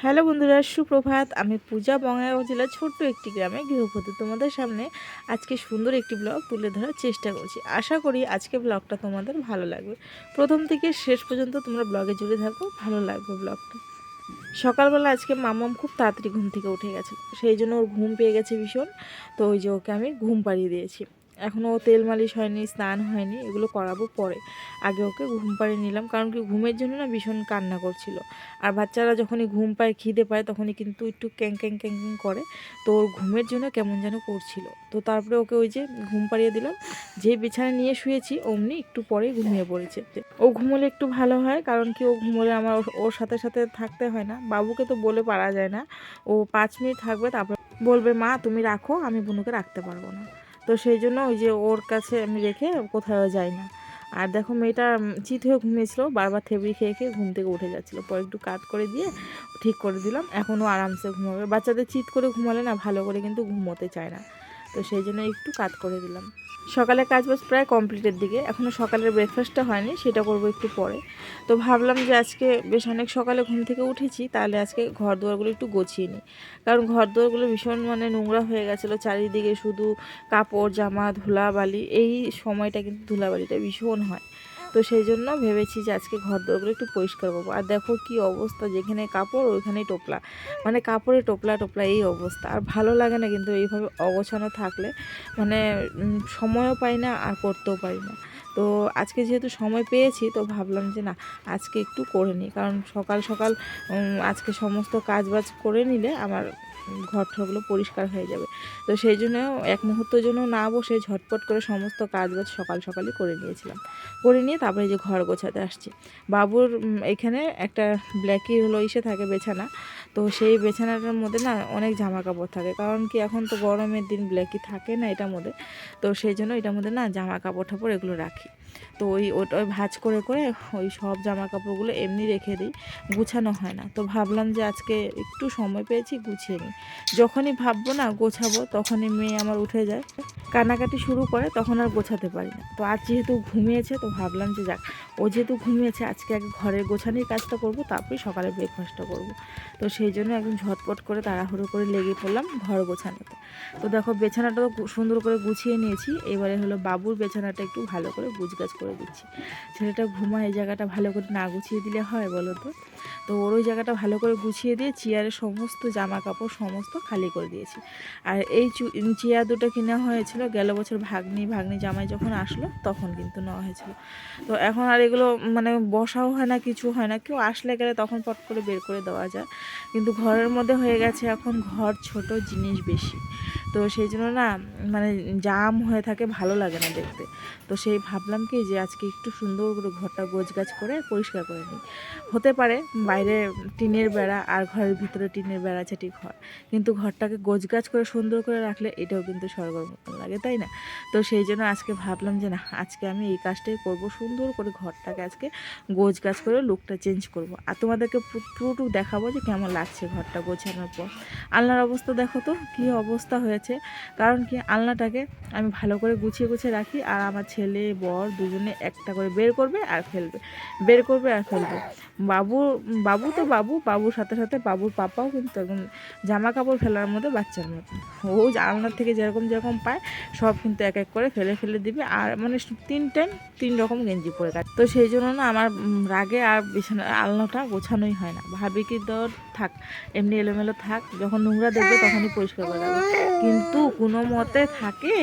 Hello বন্ধুরা, সুপ্রভাত। আমি পূজা, বঙ্গাইগাঁও জেলার ছোট্ট একটি গ্রামে গৃহবধূ। তোমাদের সামনে আজকে সুন্দর একটি ব্লগ তুলে ধরার চেষ্টা করছি। আশা করি আজকে ব্লগটা তোমাদের ভালো লাগবে। প্রথম থেকে শেষ পর্যন্ত তোমরা ব্লগে জুড়ে থাকো, ভালো লাগবে ব্লগটা। সকালবেলা আজকে মামাম খুব তাড়াতাড়ি ঘুম থেকে উঠে গেছে, সেই জন্য ওর ঘুম পেয়ে গেছে ভীষণ। তো ওই যে ওকে আমি ঘুম পাড়িয়ে দিয়েছি। এখনও তেল মালিশ হয়নি, স্নান হয়নি, এগুলো করাবো পরে। আগে ওকে ঘুম পাড়িয়ে নিলাম, কারণ কি ঘুমের জন্য না ভীষণ কান্না করছিল। আর বাচ্চারা যখনই ঘুম পায়, খিদে পায়, তখনই কিন্তু একটু ক্যাং ক্যাং ক্যাং ক্যাং করে। তো ওর ঘুমের জন্য কেমন যেন করছিল। তো তারপরে ওকে ওই যে ঘুম পাড়িয়ে দিলাম। যে বিছানায় নিয়ে শুয়েছি অমনি একটু পরেই ঘুমিয়ে পড়েছে। ও ঘুমোলে একটু ভালো হয়, কারণ কি ও ঘুমোলে আমার ওর সাথে সাথে থাকতে হয় না। বাবুকে তো বলে পারা যায় না, ও 5 মিনিট থাকবে, তারপর বলবে মা তুমি রাখো, আমি বুনুকে রাখতে পারবো না। তো সেই জন্য ওই যে ওর কাছে আমি রেখে কোথাও যাই না। আর দেখো মেয়েটা চিত হয়ে ঘুমিয়েছিল, বারবার থেবড়ি খেয়ে খেয়ে ঘুম থেকে উঠে যাচ্ছিলো। পরে একটু কাট করে দিয়ে ঠিক করে দিলাম, এখনও আরামসে ঘুমাবে। বাচ্চাদের চিত করে ঘুমালে না ভালো করে কিন্তু ঘুমোতে চায় না, তো সেই জন্য একটু কাট করে দিলাম। সকালে কাজবাজ প্রায় কমপ্লিটের দিকে, এখনও সকালের ব্রেকফাস্টটা হয়নি, সেটা করবো একটু পরে। তো ভাবলাম যে আজকে বেশ অনেক সকালে ঘুম থেকে উঠেছি, তাহলে আজকে ঘর দুয়ারগুলো একটু গুছিয়ে নিই। কারণ ঘর দুয়ারগুলো ভীষণ নোংরা হয়ে গেছিলো, চারিদিকে শুধু কাপড় জামা ধুলাবালি। এই সময়টা কিন্তু ধুলাবালিটা ভীষণ হয়। তো সেই জন্য ভেবেছি যে আজকে ঘর দোরগুলো একটু পরিষ্কার করবো। আর দেখো কি অবস্থা, যেখানে কাপড় ওইখানেই টোপলা, কাপড়ে টোপলা টোপলা এই অবস্থা। আর ভালো লাগে না কিন্তু এইভাবে অগোছানো থাকলে, সময়ও পাই না আর করতেও পারি না। তো আজকে যেহেতু সময় পেয়েছি, তো ভাবলাম যে না আজকে একটু করে নিই, কারণ সকাল সকাল আজকে সমস্ত কাজ বাজ করে নিলে আমার ঘর ঠরগুলো পরিষ্কার হয়ে যাবে। তো সেই জন্য এক মুহূর্তের জন্য না বসে ঝটপট করে সমস্ত কাজ বাজ সকাল সকালই করে নিয়েছিলাম। করে নিয়ে তারপরে যে ঘর গোছাতে আসছি। বাবুর এখানে একটা ব্ল্যাকি হলো ইসে থাকে বিছানা। তো সেই বিছানাটার মধ্যে না অনেক জামা কাপড় থাকে, কারণ কি এখন তো গরমের দিন ব্ল্যাকি থাকে না এটার মধ্যে। তো সেই জন্য এটার মধ্যে না জামা কাপড় টাপড় এগুলো রাখি। তো ওটা ভাঁজ করে করে ওই সব জামা কাপড়গুলো এমনি রেখে দিই, গুছানো হয় না। তো ভাবলাম যে আজকে একটু সময় পেয়েছি, গুছিয়ে নিই। যখনই ভাববো না গোছাবো, তখনই মেয়ে আমার উঠে যায়, কান্নাকাটি শুরু করে, তখন আর গোছাতে পারি না। তো আজ যেহেতু ঘুমিয়েছে, তো ভাবলাম যে যাক, ও যেহেতু ঘুমিয়েছে আজকে আগে ঘরের গোছানোর কাজটা করব, তারপরে সকালে ব্রেকফাস্টটা করব। তো সেই জন্য একদম ঝটপট করে তাড়াহুড়ো করে লেগে পড়লাম ঘর গোছানোতে। তো দেখো বিছানাটাও সুন্দর করে গুছিয়ে নিয়েছি। এবারে হলো বাবুর বিছানাটা একটু ভালো করে গুছগাছ করে দিচ্ছি। ছেলেটা ঘুমায়, এই জায়গাটা ভালো করে না গুছিয়ে দিলে হয় বলো তো? তো ওর ওই জায়গাটা ভালো করে গুছিয়ে দিয়ে চেয়ারের সমস্ত জামা কাপড় সমস্ত খালি করে দিয়েছি। আর এই চেয়ার দুটো কেনা হয়েছিল গেল বছর ভাগ্নি জামাই যখন আসলো, তখন কিন্তু নেওয়া হয়েছিল। তো এখন আর এগুলো বসাও হয় না, কিছু হয় না। কেউ আসলে গেলে তখন পট করে বের করে দেওয়া যায়, কিন্তু ঘরের মধ্যে হয়ে গেছে এখন ঘর ছোট, জিনিস বেশি। তো সেই জন্য না জাম হয়ে থাকে, ভালো লাগে না দেখতে। তো সেই ভাবলাম কি যে আজকে একটু সুন্দর করে ঘরটা গোছগাছ করে পরিষ্কার করে নিই। হতে পারে বাইরে টিনের বেড়া আর ঘরের ভিতরে টিনের বেড়া আছে ঠিক হয়, কিন্তু ঘরটাকে গোছগাছ করে সুন্দর করে রাখলে এটাও কিন্তু স্বর্গের মতন লাগে, তাই না? তো সেই জন্য আজকে ভাবলাম যে না আজকে আমি এই কাজটাই করব, সুন্দর করে ঘরটাকে আজকে গোছগাছ করে লুকটা চেঞ্জ করব। আর তোমাদেরকে পুরোটুকু দেখাবো যে কেমন লাগছে ঘরটা গোছানোর পর। আলনার অবস্থা দেখো তো কী অবস্থা হয়েছে, কারণ কি আলনাটাকে আমি ভালো করে গুছিয়ে গুছিয়ে রাখি, আর আমার ছেলে বর দুজনে একটা করে বের করবে আর ফেলবে, বের করবে আর ফেলবে। বাবু বাবু তো বাবুর সাথে সাথে বাবুর পাপাও কিন্তু একদম জামা কাপড় ফেলার মধ্যে বাচ্চার মতন। ও আলনার থেকে যেরকম যেরকম পায় সব কিন্তু এক এক করে ফেলে ফেলে দিবে, আর 3 রকম গেঞ্জি পরে থাকে। তো সেই জন্য না আমার রাগে আর বিছানা আলনাটা গোছানোই হয় না। ভাবি কি দর থাক, এমনি এলোমেলো থাক, যখন নোংরা দেখবে তখনই পরিষ্কার করে রাখবে। কিন্তু কোনো মতে থাকে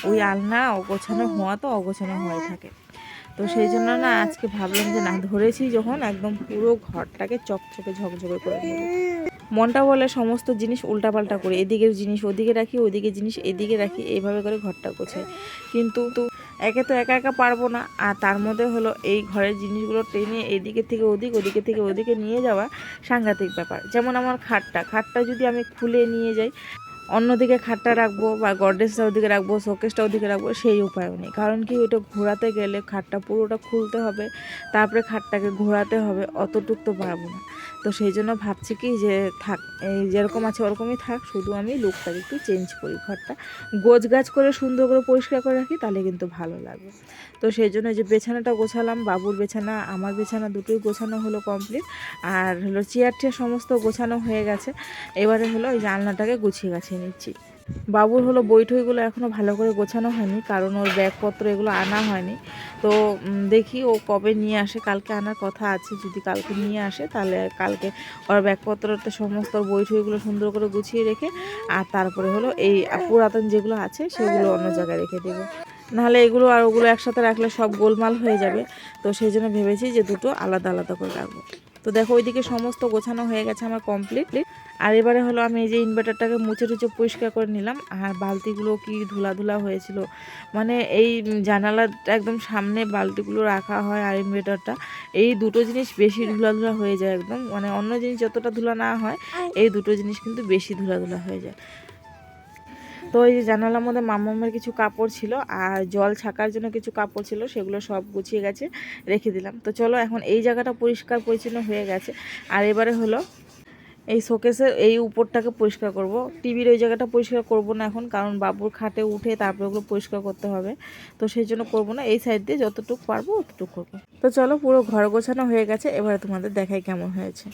ওই আলনা অগোছানো হওয়া তো অগোছানো হয়ে থাকে। তো সেই জন্য না আজকে ভাবলাম যে না ধরেছি যখন, একদম পুরো ঘরটাকে চকচকে ঝকঝকে করে নেব। মনটা বলে সমস্ত জিনিস উল্টাপাল্টা করি, এদিকের জিনিস ওদিকে রাখি, ওদিকে জিনিস এদিকে রাখি, এইভাবে করে ঘরটা গোছাই। কিন্তু একে তো একা একা পারবো না, আর তার মধ্যে হলো এই ঘরের জিনিসগুলো টেনে এদিকে থেকে ওদিক, ওদিকে থেকে ওদিকে নিয়ে যাওয়া সাংঘাতিক ব্যাপার। যেমন আমার খাটটা যদি আমি খুলে নিয়ে যাই, অন্যদিকে খাটটা রাখবো বা গডরেজটা ওদিকে রাখবো, শোকেসটা ওদিকে রাখবো, সেই উপায়ও নেই। কারণ কি ওইটা ঘোরাতে গেলে খাটটা পুরোটা খুলতে হবে, তারপরে খাটটাকে ঘোরাতে হবে, অতটুক তো পারবো না। তো সেই জন্য ভাবছি কি যে থাক, এই যেরকম আছে ওরকমই থাক, শুধু আমি লুকটাকে একটু চেঞ্জ করি, ঘরটা গোছ গাছ করে সুন্দর করে পরিষ্কার করে রাখি, তাহলে কিন্তু ভালো লাগবে। তো সেই জন্য যে বিছানাটা গোছালাম, বাবুর বিছানা আমার বিছানা দুটোই গোছানো হলো কমপ্লিট। আর হলো চেয়ার টেয়ার সমস্ত গোছানো হয়ে গেছে। এবারে হলো ওই জানলাটাকে গুছিয়ে গাছিয়ে নিচ্ছি। বাবুর হলো বই টইগুলো এখনও ভালো করে গোছানো হয়নি, কারণ ওর ব্যাগপত্র এগুলো আনা হয়নি। তো দেখি ও কবে নিয়ে আসে, কালকে আনার কথা আছে। যদি কালকে নিয়ে আসে তাহলে কালকে ওর ব্যাগপত্রতে সমস্ত বই টইগুলো সুন্দর করে গুছিয়ে রেখে, আর তারপরে হলো এই পুরাতন যেগুলো আছে সেগুলো অন্য জায়গায় রেখে দেবো। নাহলে এগুলো আর ওগুলো একসাথে রাখলে সব গোলমাল হয়ে যাবে। তো সেই জন্য ভেবেছি যে দুটো আলাদা আলাদা করে রাখবো। তো দেখো ওইদিকে সমস্ত গোছানো হয়ে গেছে আমার কমপ্লিট। আর এবারে হলো আমি এই যে ইনভার্টারটাকে মুছে টুচে পরিষ্কার করে নিলাম। আর বালতিগুলো কি ধুলা ধুলা হয়েছিল, মানে এই জানালার একদম সামনে বালতিগুলো রাখা হয় আর ইনভার্টারটা, এই দুটো জিনিস বেশি ধুলা ধুলা হয়ে যায় একদম, মানে অন্য জিনিস যতটা ধুলা না হয় এই দুটো জিনিস কিন্তু বেশি ধুলা ধুলা হয়ে যায়। তো এই যে জানালার মধ্যে মামামের কিছু কাপড় ছিল আর জল ছাকার জন্য কিছু কাপড় ছিল, সেগুলো সব গুছিয়ে গেছে রেখে দিলাম। তো চলো এখন এই জায়গাটা পরিষ্কার পরিচ্ছন্ন হয়ে গেছে। আর এবারে হলো এই শোকেসের এই উপরটাকে পরিষ্কার করব। টিভির ওই জায়গাটা পরিষ্কার করব না এখন, কারণ বাবুর খাটে উঠে তারপরে ওগুলো পরিষ্কার করতে হবে। তো সেই জন্য করব না, এই সাইড দিয়ে যতটুকু পারবো ততটুকু করবো। তো চলো পুরো ঘর গোছানো হয়ে গেছে, এবারে তোমাদের দেখাই কেমন হয়েছে।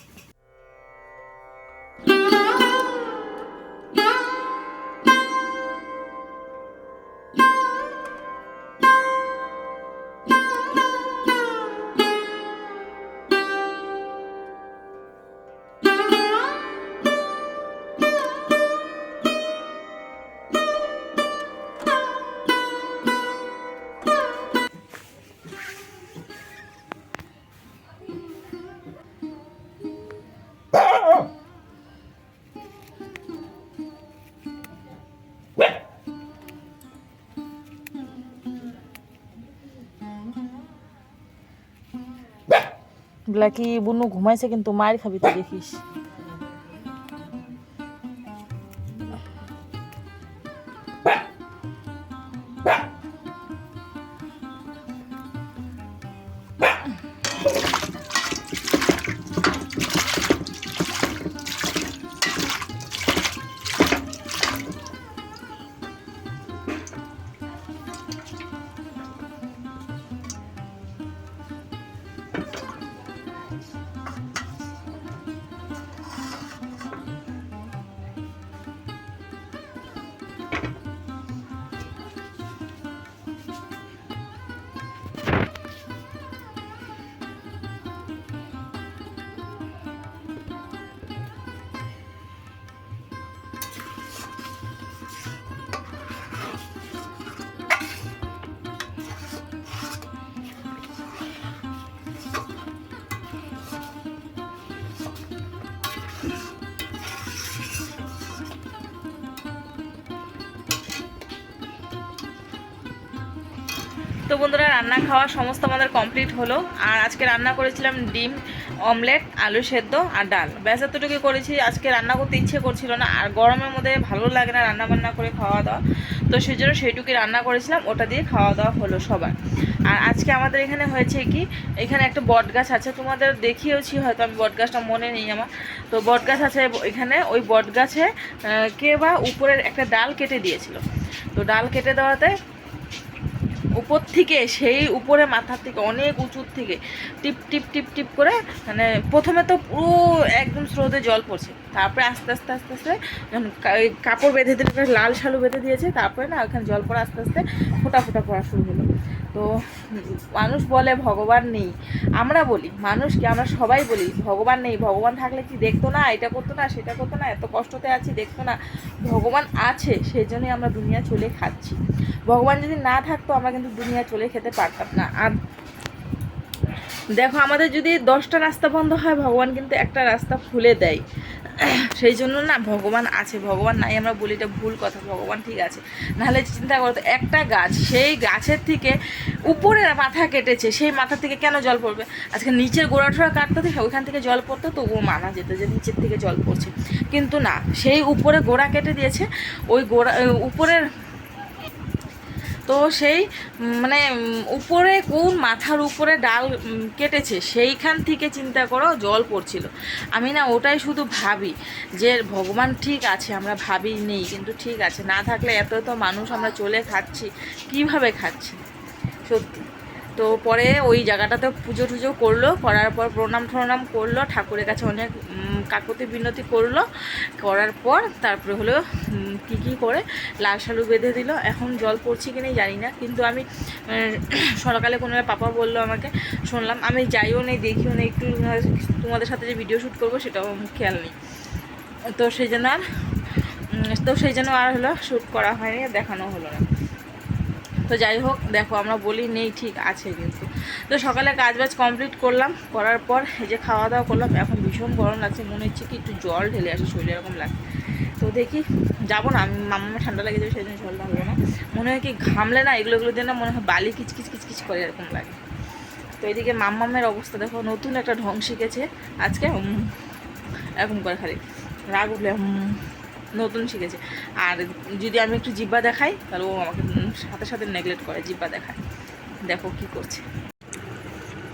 ব্ল্যাকি বুনু ঘুমাইছে, কিন্তু মায়ের খাবি তো দেখিস। তো বন্ধুরা, রান্না খাওয়া সমস্ত আমাদের কমপ্লিট হলো। আর আজকে রান্না করেছিলাম ডিম অমলেট, আলু সেদ্ধ আর ডাল, ব্যাস এতটুকুই করেছি। আজকে রান্না করতে ইচ্ছে করছিল না, আর গরমের মধ্যে ভালো লাগে না রান্না বান্না করে খাওয়া দাওয়া, তো সেই জন্য সেইটুকুই রান্না করেছিলাম, ওটা দিয়ে খাওয়া দাওয়া হলো সবার। আর আজকে আমাদের এখানে হয়েছে কি, এখানে একটা বট গাছ আছে, তোমাদের দেখিয়েছি হয়তো, আমি বট গাছটা মনে নেই আমার। তো বট গাছ আছে এখানে, ওই বট গাছে কে বা উপরের একটা ডাল কেটে দিয়েছিল। তো ডাল কেটে দেওয়াতে উপর থেকে, সেই উপরে মাথার থেকে অনেক উঁচুর থেকে টিপ টিপ টিপ টিপ করে, মানে প্রথমে তো পুরো একদম স্রোতে জল পড়ছে, তারপরে আস্তে আস্তে আস্তে আস্তে কাপড় বেঁধে দিলে, লাল শালু বেঁধে দিয়েছে, তারপরে না ওখানে জল পড়া আস্তে আস্তে ফোটা ফোটা পড়া শুরু হলো। তো মানুষ বলে ভগবান নেই, আমরা বলি মানুষকে, আমরা সবাই বলি ভগবান নেই, ভগবান থাকলে কি দেখতো না, এটা করতো না সেটা করতো না, এত কষ্টতে আছি দেখতো না। ভগবান আছে, সেই জন্যই আমরা দুনিয়া চলে খাচ্ছি। ভগবান যদি না থাকতো আমরা কিন্তু দুনিয়া চলে খেতে পারতাম না। আর দেখো, আমাদের যদি 10টা রাস্তা বন্ধ হয়, ভগবান কিন্তু একটা রাস্তা খুলে দেয়। সেই জন্য না, ভগবান আছে, ভগবান নাই আমরা বলি, এটা ভুল কথা, ভগবান ঠিক আছে। নাহলে চিন্তা করতো, একটা গাছ, সেই গাছের থেকে উপরে মাথা কেটেছে, সেই মাথা থেকে কেন জল পড়বে? আজকে নিচের গোড়াঠোড়া কাটতে থেকে ওইখান থেকে জল পড়তো, তবুও মানা যেত যে নিচের থেকে জল পড়ছে। কিন্তু না, সেই উপরে গোড়া কেটে দিয়েছে, ওই গোড়া উপরের তো সেই মানে উপরে কোন মাথার উপরে ডাল কেটেছে সেইখান থেকে চিন্তা করো জল পড়ছিল। আমি না ওটাই শুধু ভাবি যে ভগবান ঠিক আছে, আমরা ভাবি নেই কিন্তু ঠিক আছে, না থাকলে এত এত মানুষ আমরা চলে খাচ্ছি, কিভাবে খাচ্ছি সত্যি। তো পরে ওই জায়গাটাতে পুজো টুজো করলো, করার পর প্রণাম করলো, ঠাকুরের কাছে অনেক কাকুতি বিনতি করলো, করার পর তারপরে হলো কী করে লাল শালু বেঁধে দিল। এখন জল পড়ছে কি নেই জানি না, কিন্তু আমি সকালে কোনো পাপা বললো আমাকে, শুনলাম, আমি যাইও নেই দেখিও নেই, একটু তোমাদের সাথে যে ভিডিও শ্যুট করবো সেটাও খেয়াল নেই। তো সেই জন্য আর হলো শ্যুট করা হয়নি, দেখানো হলো না। তো যাই হোক, দেখো আমরা বলি নেই ঠিক আছে কিন্তু। তো সকালে কাজবাজ কমপ্লিট করলাম, করার পর এই যে খাওয়া দাওয়া করলাম। এখন ভীষণ গরম লাগছে, মনে হচ্ছে কি একটু জল ঢেলে আসে, শরীরে এরকম লাগে। তো দেখি যাবো না, আমি মাম্মা ঠান্ডা লেগে যাবে সেই জন্য জল ঢালবো না। মনে হয় কি ঘামলে না এগুলো দিয়ে না মনে হয় বালি কিচকিচ করে এরকম লাগে। তো এদিকে মাম্মামের অবস্থা দেখো, নতুন একটা ঢং শিখেছে আজকে, এরকম করে খালি রাগ উঠলে নতুন শিখেছে। আর যদি আমি একটু জিব্বা দেখাই তাহলে ও আমাকে সাথে সাথে নেগলেক্ট করে, জিব্বা দেখায়। দেখো কি করছে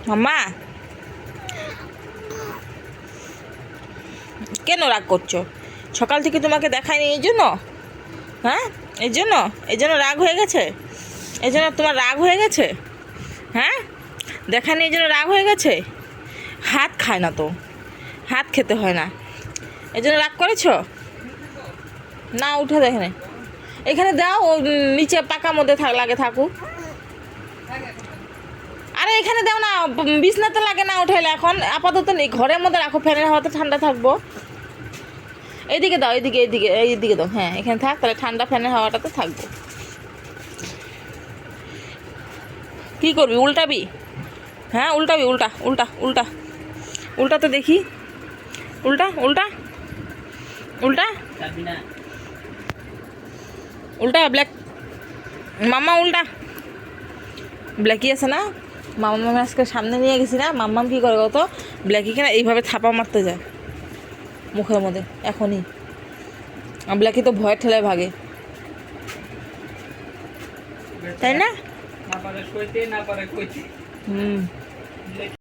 মাম্মা, কেন রাগ করছো? সকাল থেকে তোমাকে দেখায়নি এই জন্য? হ্যাঁ, এই জন্য রাগ হয়ে গেছে? এই জন্য তোমার রাগ হয়ে গেছে? হ্যাঁ, দেখায়নি এই জন্য রাগ হয়ে গেছে? হাত খায় না তো, হাত খেতে হয় না, এই জন্য রাগ করেছো? না উঠে দেখে, এখানে দাও, ও নিচে পাকা মধ্যে লাগে থাকুক। আরে এখানে দাও না, বিছনাতে লাগে না উঠাইলে, এখন আপাতত নেই, ঘরের মধ্যে রাখো, ফ্যানের হাওয়াতে ঠান্ডা থাকবো। এইদিকে দাও, এইদিকে দাও, হ্যাঁ এখানে থাক, তাহলে ঠান্ডা ফ্যানের হাওয়াটাতে থাকবো। কি করবি, উল্টাবি? হ্যাঁ উল্টাবি, উল্টা তো দেখি, উল্টা ব্ল্যাক মাম্মা, ব্ল্যাকি আছে না, মাম্মা আজকে সামনে নিয়ে গেছি না, মাম্মাম কী করে কত, ব্ল্যাকিকে না এইভাবে থাপা মারতে যায় মুখের মধ্যে এখনই, ব্ল্যাকি তো ভয় ঠেলে ভাগে, তাই না? হুম।